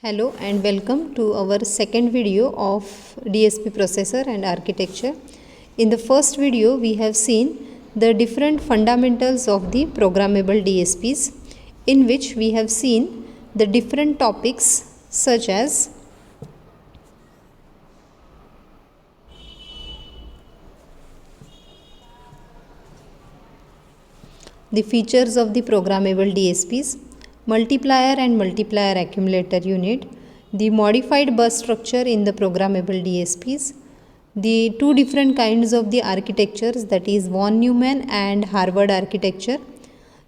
Hello and welcome to our second video of DSP processor and architecture. In the first video, we have seen the different fundamentals of the programmable DSPs, in which we have seen the different topics such as the features of the programmable DSPs, multiplier and multiplier accumulator unit, the modified bus structure in the programmable DSPs, the two different kinds of the architectures, that is von Neumann and Harvard architecture,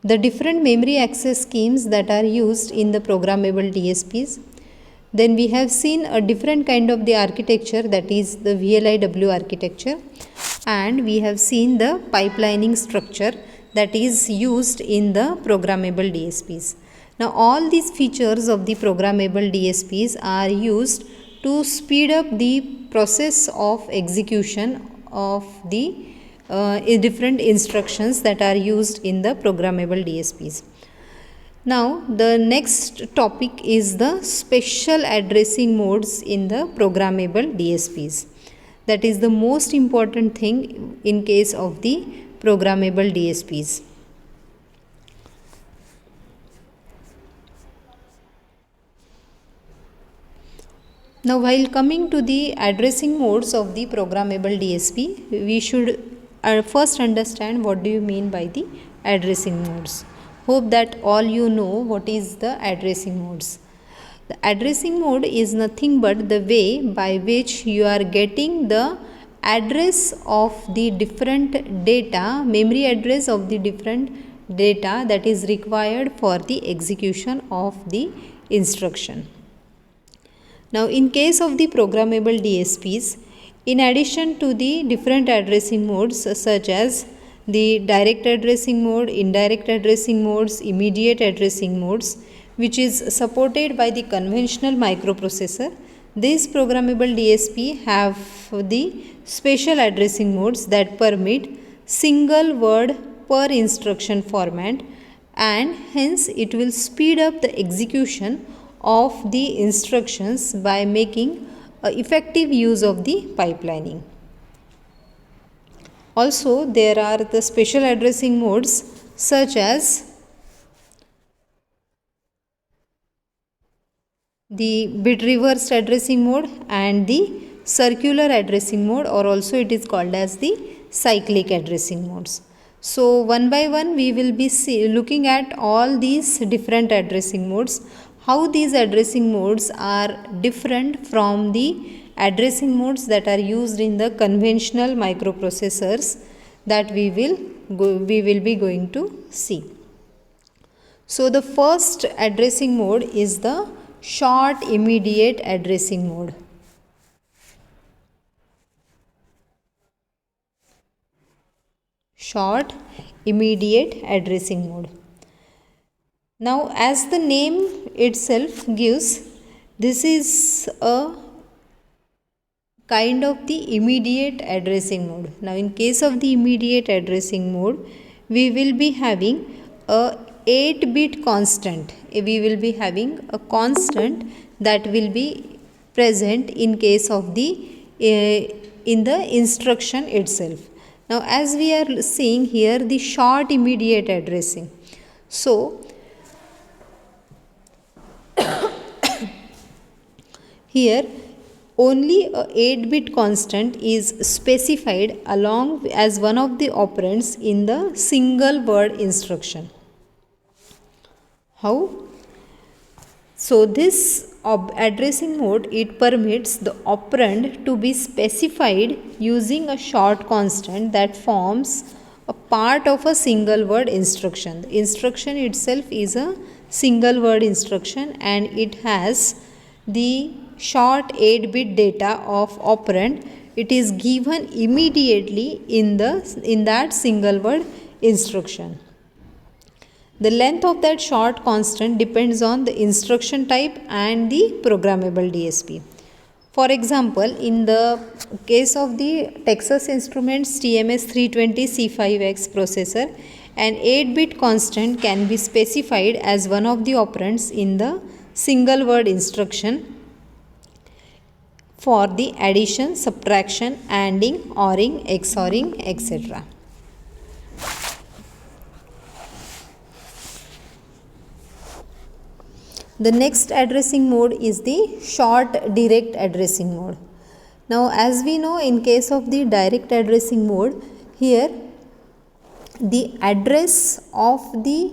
the different memory access schemes that are used in the programmable DSPs. Then we have seen a different kind of the architecture, that is the VLIW architecture, and we have seen the pipelining structure that is used in the programmable DSPs. Now all these features of the programmable DSPs are used to speed up the process of execution of the different instructions that are used in the programmable DSPs. Now the next topic is the special addressing modes in the programmable DSPs. That is the most important thing in case of the programmable DSPs. Now while coming to the addressing modes of the programmable DSP, we should first understand what do you mean by the addressing modes. Hope that all you know what is the addressing modes. The addressing mode is nothing but the way by which you are getting the address of the different data, memory address of the different data that is required for the execution of the instruction. Now in case of the programmable DSPs, in addition to the different addressing modes such as the direct addressing mode, indirect addressing modes, immediate addressing modes, which is supported by the conventional microprocessor, these programmable DSP have the special addressing modes that permit single word per instruction format, and hence it will speed up the execution of the instructions by making effective use of the pipelining. Also, there are the special addressing modes such as the bit reversed addressing mode and the circular addressing mode, or also it is called as the cyclic addressing modes. So one by one we will be looking at all these different addressing modes, how these addressing modes are different from the addressing modes that are used in the conventional microprocessors that we will be going to see. So the first addressing mode is the short immediate addressing mode. Short immediate addressing mode. Now as the name itself gives, this is a kind of the immediate addressing mode. Now in case of the immediate addressing mode, we will be having a 8-bit constant. We will be having a constant that will be present in case of the in the instruction itself. Now as we are seeing here the short immediate addressing. So here only a 8-bit constant is specified along as one of the operands in the single word instruction. How? So this addressing mode, it permits the operand to be specified using a short constant that forms a part of a single word instruction. The instruction itself is a single word instruction and it has the short 8-bit data of operand. It is given immediately in that single word instruction. The length of that short constant depends on the instruction type and the programmable DSP. For example, in the case of the Texas Instruments TMS 320 C5X processor, an 8-bit constant can be specified as one of the operands in the single word instruction for the addition, subtraction, ANDing, ORing, XORing, etc. The next addressing mode is the short direct addressing mode. Now, as we know, in case of the direct addressing mode, here the address of the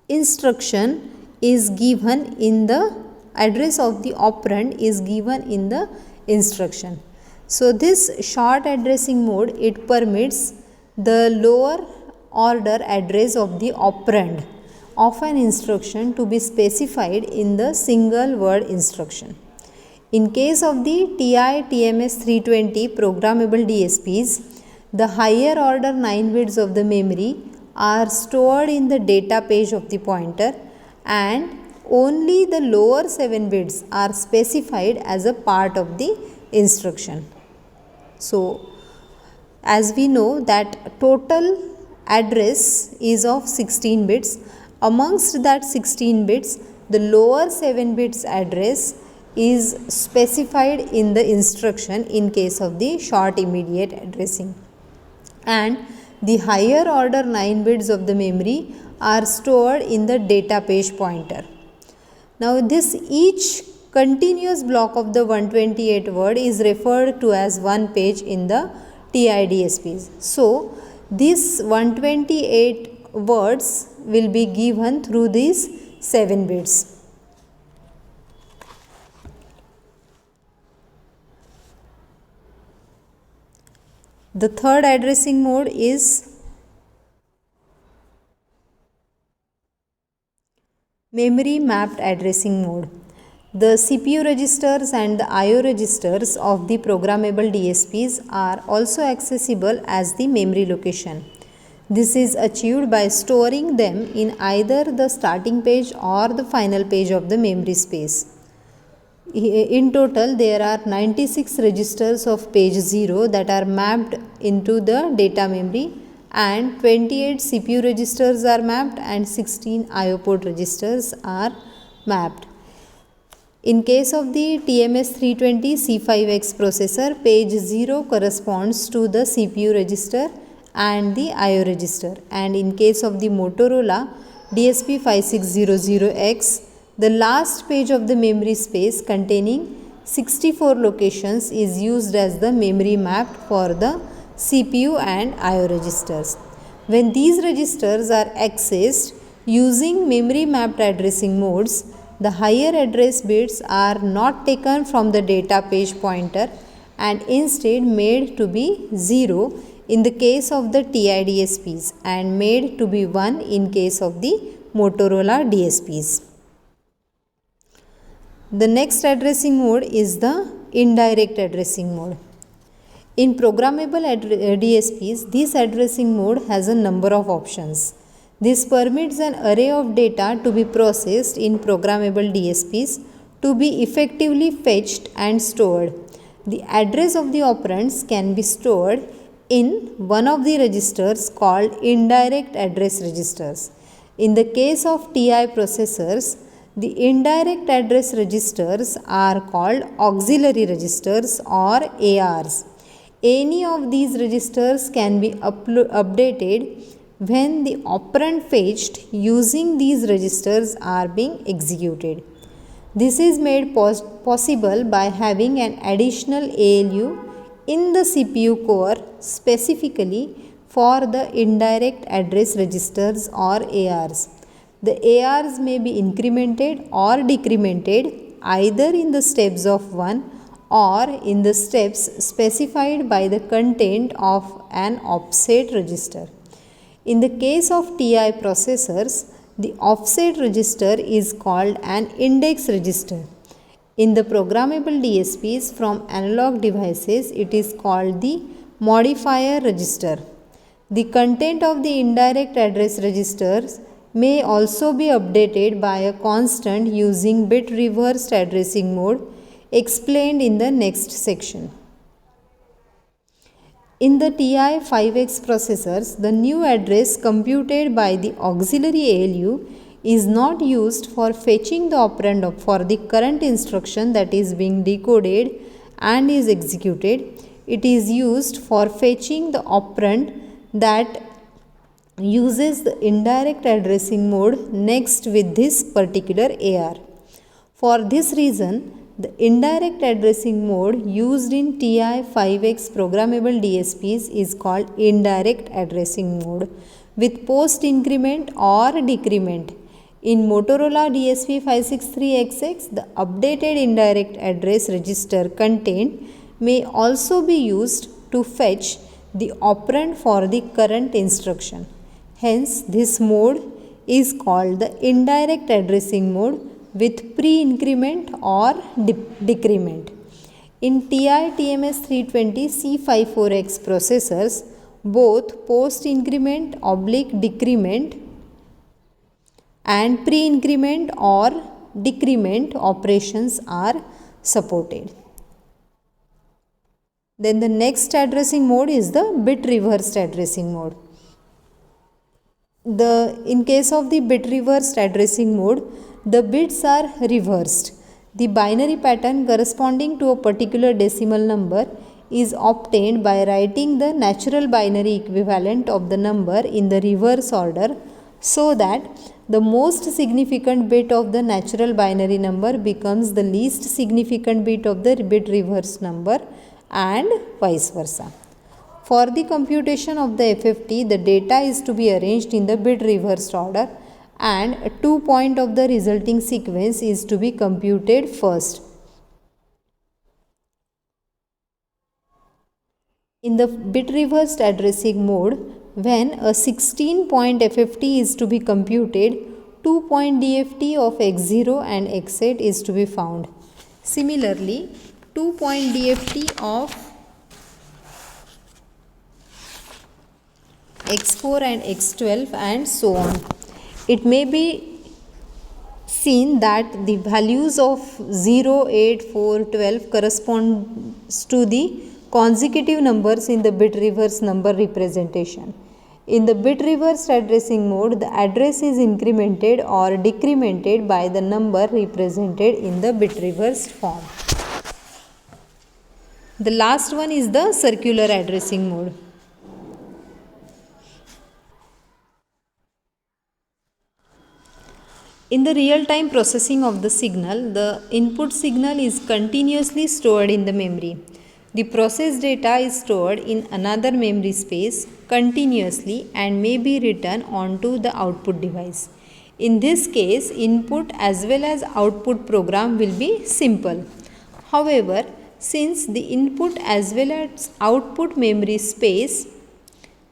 instruction is given in the address of the operand is given in the instruction. So, this short addressing mode, it permits the lower order address of the operand of an instruction to be specified in the single word instruction. In case of the TI-TMS 320 programmable DSPs, the higher order 9 bits of the memory are stored in the data page of the pointer, and only the lower 7 bits are specified as a part of the instruction. So, as we know that total address is of 16 bits. Amongst that 16 bits, the lower 7 bits address is specified in the instruction in case of the short immediate addressing, and the higher order 9 bits of the memory are stored in the data page pointer. Now, this each continuous block of the 128 word is referred to as one page in the TI-DSPs. So, this 128 words will be given through these 7 bits. The third addressing mode is memory mapped addressing mode. The CPU registers and the IO registers of the programmable DSPs are also accessible as the memory location. This is achieved by storing them in either the starting page or the final page of the memory space. In total, there are 96 registers of page 0 that are mapped into the data memory, and 28 CPU registers are mapped and 16 IO port registers are mapped. In case of the TMS 320 C5X processor, page 0 corresponds to the CPU register and the IO register, and in case of the Motorola DSP 5600X, the last page of the memory space containing 64 locations is used as the memory map for the CPU and IO registers. When these registers are accessed using memory mapped addressing modes, the higher address bits are not taken from the data page pointer and instead made to be 0 in the case of the TI-DSPs and made to be 1 in case of the Motorola DSPs. The next addressing mode is the indirect addressing mode. In programmable DSPs, this addressing mode has a number of options. This permits an array of data to be processed in programmable DSPs to be effectively fetched and stored. The address of the operands can be stored in one of the registers called indirect address registers. In the case of TI processors, the indirect address registers are called auxiliary registers or ARs. Any of these registers can be updated when the operand fetched using these registers are being executed. This is made possible by having an additional ALU in the CPU core specifically for the indirect address registers or ARs. The ARs may be incremented or decremented either in the steps of 1 or in the steps specified by the content of an offset register. In the case of TI processors, the offset register is called an index register. In the programmable DSPs from analog devices, it is called the modifier register. The content of the indirect address registers may also be updated by a constant using bit reversed addressing mode explained in the next section. In the TI 5X processors, the new address computed by the auxiliary ALU is not used for fetching the operand for the current instruction that is being decoded and is executed. It is used for fetching the operand that uses the indirect addressing mode next with this particular AR. For this reason, the indirect addressing mode used in TI-5X programmable DSPs is called indirect addressing mode with post increment or decrement. In Motorola DSP563XX, the updated indirect address register content may also be used to fetch the operand for the current instruction. Hence, this mode is called the indirect addressing mode with pre-increment or decrement. In TI TMS 320 C54X processors, both post-increment / decrement and pre-increment or decrement operations are supported. Then the next addressing mode is the bit reversed addressing mode. In case of the bit reversed addressing mode, the bits are reversed. The binary pattern corresponding to a particular decimal number is obtained by writing the natural binary equivalent of the number in the reverse order, so that the most significant bit of the natural binary number becomes the least significant bit of the bit reversed number, and vice versa. For the computation of the FFT, the data is to be arranged in the bit reversed order, and 2 point of the resulting sequence is to be computed first. In the bit reversed addressing mode, when a 16-point FFT is to be computed, 2-point DFT of X0 and X8 is to be found. Similarly, 2-point DFT of X4 and X12 and so on. It may be seen that the values of 0, 8, 4, 12 corresponds to the consecutive numbers in the bit reverse number representation. In the bit reversed addressing mode, the address is incremented or decremented by the number represented in the bit reversed form. The last one is the circular addressing mode. In the real-time processing of the signal, the input signal is continuously stored in the memory. The processed data is stored in another memory space continuously and may be written onto the output device. In this case, input as well as output program will be simple. However, since the input as well as output memory space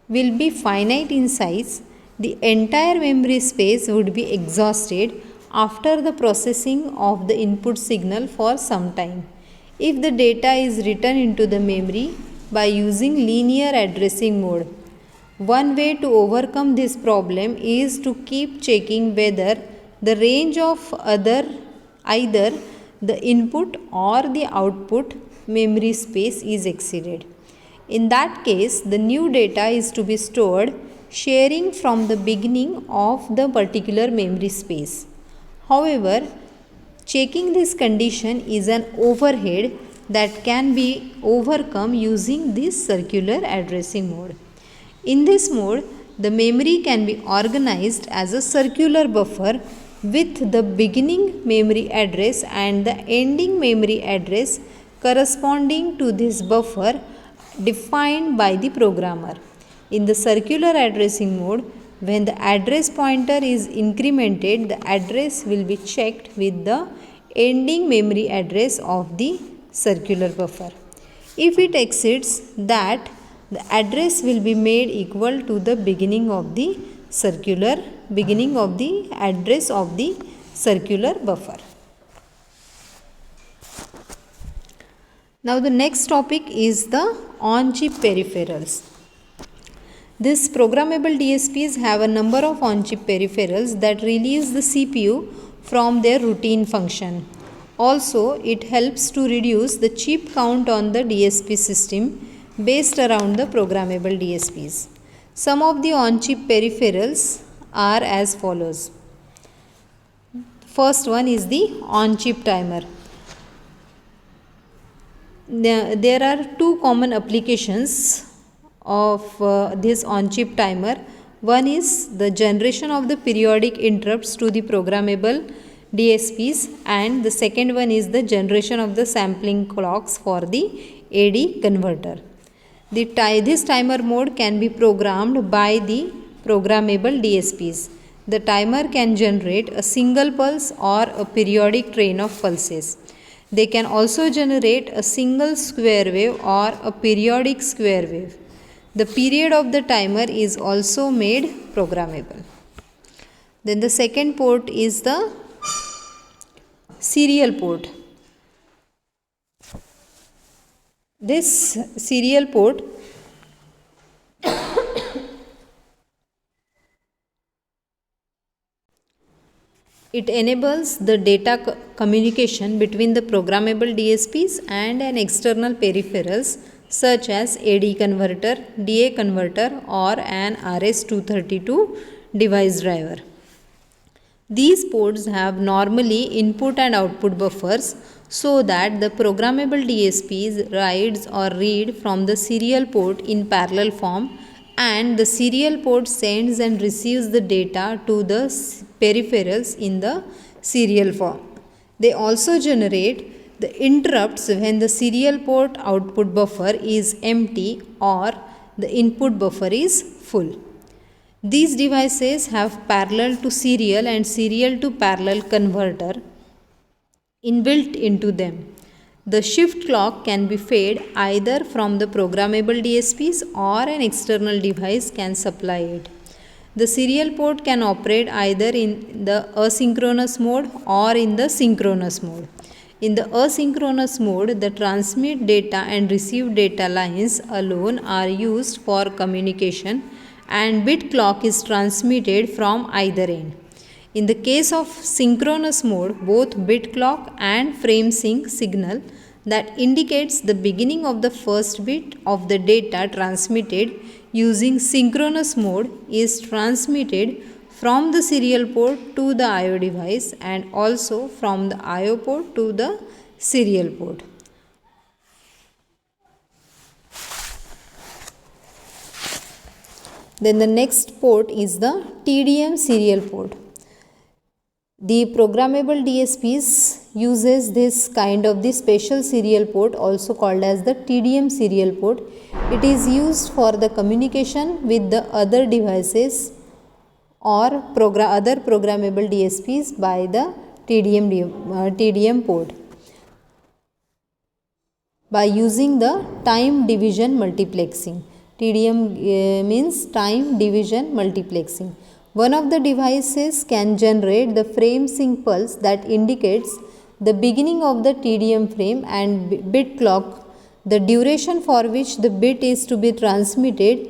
will be finite in size, the entire memory space would be exhausted after the processing of the input signal for some time. If the data is written into the memory by using linear addressing mode, one way to overcome this problem is to keep checking whether the range of either the input or the output memory space is exceeded. In that case, the new data is to be stored sharing from the beginning of the particular memory space. However, checking this condition is an overhead that can be overcome using this circular addressing mode. In this mode, the memory can be organized as a circular buffer with the beginning memory address and the ending memory address corresponding to this buffer defined by the programmer. In the circular addressing mode, when the address pointer is incremented, the address will be checked with the ending memory address of the circular buffer. If it exceeds that, the address will be made equal to the beginning of the address of the circular buffer. Now the next topic is the on-chip peripherals. These programmable DSPs have a number of on-chip peripherals that release the CPU from their routine function. Also, it helps to reduce the chip count on the DSP system based around the programmable DSPs. Some of the on-chip peripherals are as follows. First one is the on-chip timer. There are two common applications of this on-chip timer. One is the generation of the periodic interrupts to the programmable DSPs, and the second one is the generation of the sampling clocks for the AD converter. This timer mode can be programmed by the programmable DSPs. The timer can generate a single pulse or a periodic train of pulses. They can also generate a single square wave or a periodic square wave. The period of the timer is also made programmable. Then the second port is the serial port. This serial port it enables the data communication between the programmable DSPs and an external peripherals such as AD converter, DA converter or an RS-232 device driver. These ports have normally input and output buffers so that the programmable DSPs writes or read from the serial port in parallel form, and the serial port sends and receives the data to the peripherals in the serial form. They also generate the interrupts when the serial port output buffer is empty or the input buffer is full. These devices have parallel to serial and serial to parallel converter inbuilt into them. The shift clock can be fed either from the programmable DSPs or an external device can supply it. The serial port can operate either in the asynchronous mode or in the synchronous mode. In the asynchronous mode, the transmit data and receive data lines alone are used for communication, and bit clock is transmitted from either end. In the case of synchronous mode, both bit clock and frame sync signal that indicates the beginning of the first bit of the data transmitted using synchronous mode is transmitted from the serial port to the IO device and also from the IO port to the serial port. Then the next port is the TDM serial port. The programmable DSPs uses this kind of the special serial port, also called as the TDM serial port. It is used for the communication with the other devices or other programmable DSPs by the TDM port by using the time division multiplexing. TDM means time division multiplexing. One of the devices can generate the frame sync pulse that indicates the beginning of the TDM frame and bit clock, the duration for which the bit is to be transmitted.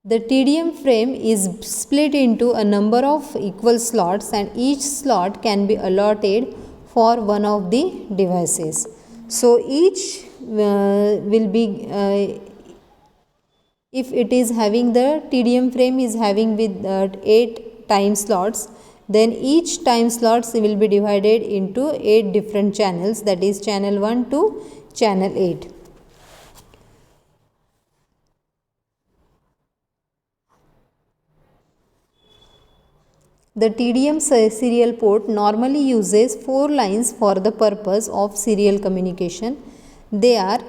The TDM frame is split into a number of equal slots and each slot can be allotted for one of the devices. So each will be if it is having the TDM frame is having with 8 time slots, then each time slots will be divided into 8 different channels, that is channel 1 to channel 8. The TDM serial port normally uses 4 lines for the purpose of serial communication. They are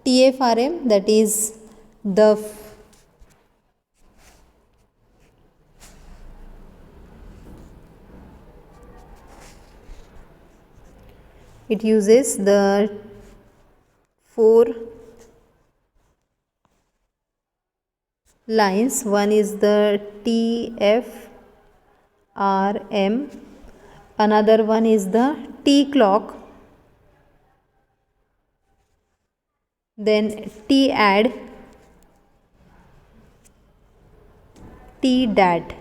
TFRM, that is the it uses the 4 lines. One is the TFRM, another one is the T clock, then T add, T dat.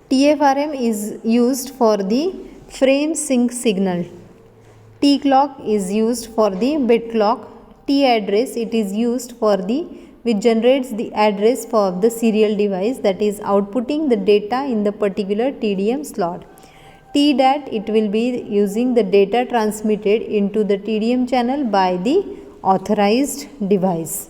TFRM is used for the frame sync signal. T clock is used for the bit clock. T address, it is used for the which generates the address for the serial device that is outputting the data in the particular TDM slot. TDAT, it will be using the data transmitted into the TDM channel by the authorized device.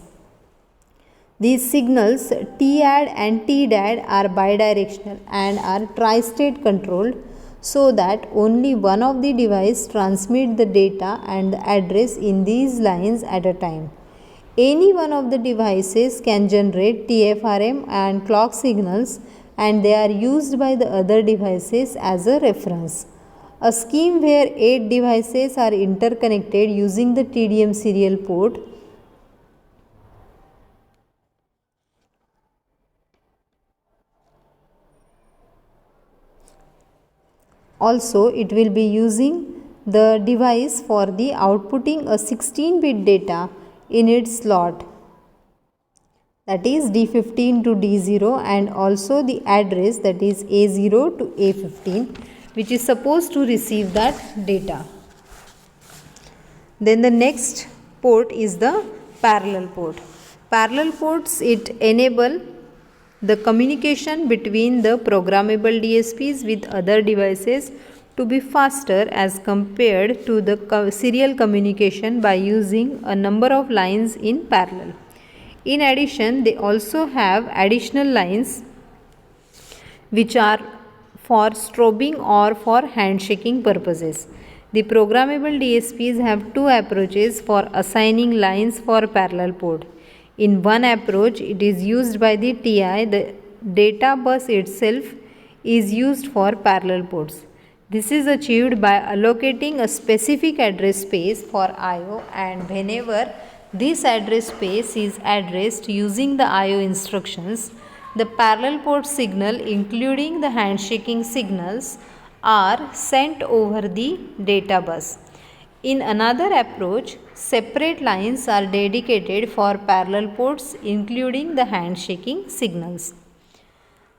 These signals TAD and TDAD are bidirectional and are tri-state controlled so that only one of the device transmit the data and the address in these lines at a time. Any one of the devices can generate TFRM and clock signals and they are used by the other devices as a reference. A scheme where 8 devices are interconnected using the TDM serial port also, it will be using the device for the outputting a 16-bit data in its slot, that is D15 to D0, and also the address, that is A0 to A15, which is supposed to receive that data. Then the next port is the parallel port. Parallel ports, it enable the communication between the programmable DSPs with other devices to be faster as compared to the serial communication by using a number of lines in parallel. In addition, they also have additional lines which are for strobing or for handshaking purposes. The programmable DSPs have two approaches for assigning lines for parallel port. In one approach, it is used by the TI. The data bus itself is used for parallel ports. This is achieved by allocating a specific address space for I/O, and whenever this address space is addressed using the I/O instructions, the parallel port signal, including the handshaking signals, are sent over the data bus. In another approach, separate lines are dedicated for parallel ports, including the handshaking signals.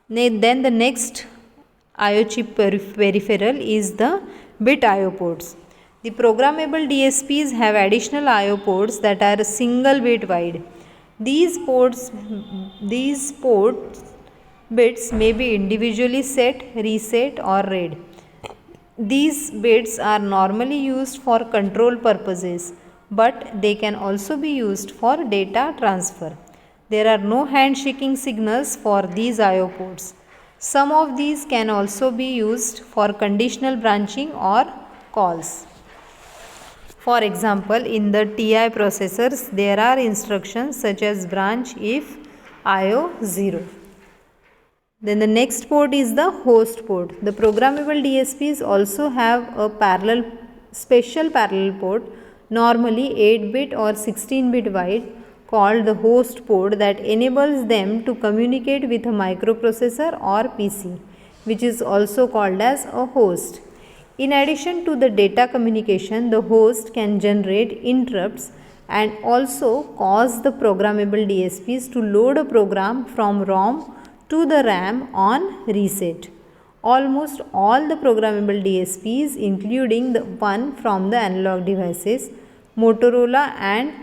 Then the next I/O chip peripheral is the bit I/O ports. The programmable DSPs have additional I/O ports that are single bit wide. These port bits may be individually set, reset, or read. These bits are normally used for control purposes, but they can also be used for data transfer. There are no handshaking signals for these I/O ports. Some of these can also be used for conditional branching or calls. For example, in the TI processors, there are instructions such as branch if IO 0. Then the next port is the host port. The programmable DSPs also have a special parallel port, normally 8-bit or 16-bit wide, called the host port, that enables them to communicate with a microprocessor or PC, which is also called as a host. In addition to the data communication, the host can generate interrupts and also cause the programmable DSPs to load a program from ROM to the RAM on reset. Almost all the programmable DSPs, including the one from the analog devices, Motorola and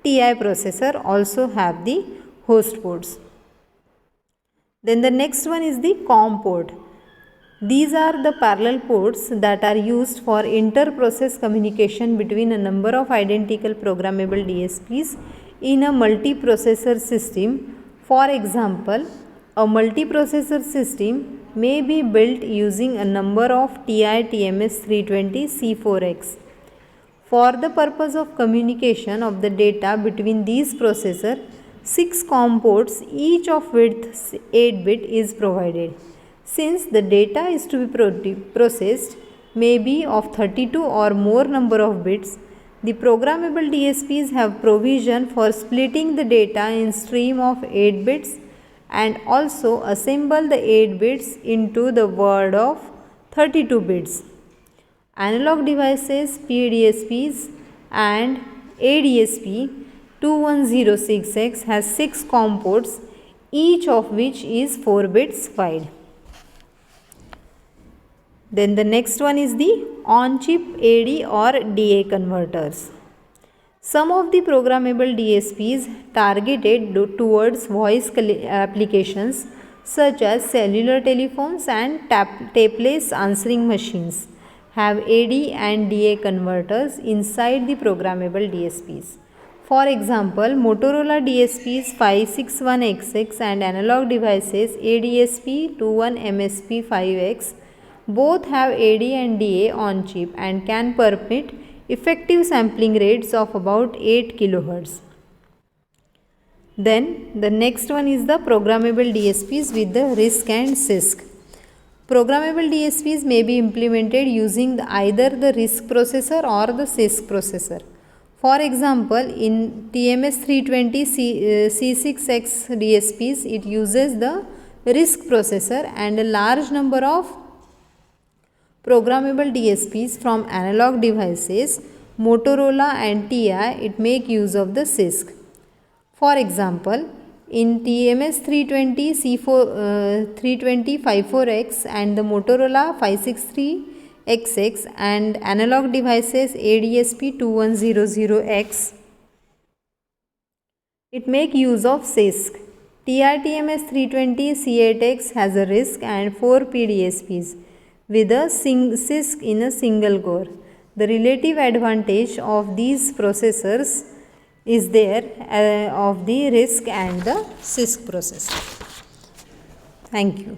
TI processor, also have the host ports. Then the next one is the COM port. These are the parallel ports that are used for inter-process communication between a number of identical programmable DSPs in a multiprocessor system. For example, a multiprocessor system may be built using a number of TI TMS 320 C4X. For the purpose of communication of the data between these processors, 6 COM ports, each of width 8-bit, is provided. Since the data is to be processed may be of 32 or more number of bits, the programmable DSPs have provision for splitting the data in stream of 8 bits and also assemble the 8 bits into the word of 32 bits. Analog devices, PDSPs and ADSP 21066 has 6 COM ports, each of which is 4 bits wide. Then the next one is the on-chip AD or DA converters. Some of the programmable DSPs targeted towards voice applications such as cellular telephones and tapeless answering machines have AD and DA converters inside the programmable DSPs. For example, Motorola DSPs 561XX and analog devices ADSP21MSP5X both have AD and DA on chip and can permit effective sampling rates of about 8 kHz. Then the next one is the programmable DSPs with the RISC and CISC. Programmable DSPs may be implemented using either the RISC processor or the CISC processor. For example, in TMS320 C6X DSPs, it uses the RISC processor, and a large number of programmable DSPs from analog devices, Motorola and TI, it make use of the CISC. For example, in TMS320 32054X and the Motorola 563XX and analog devices ADSP2100X, it make use of CISC. TRTMS320 C8X has a RISC and 4 PDSPs with a CISC in a single core. The relative advantage of these processors is there of the RISC and the CISC processor. Thank you.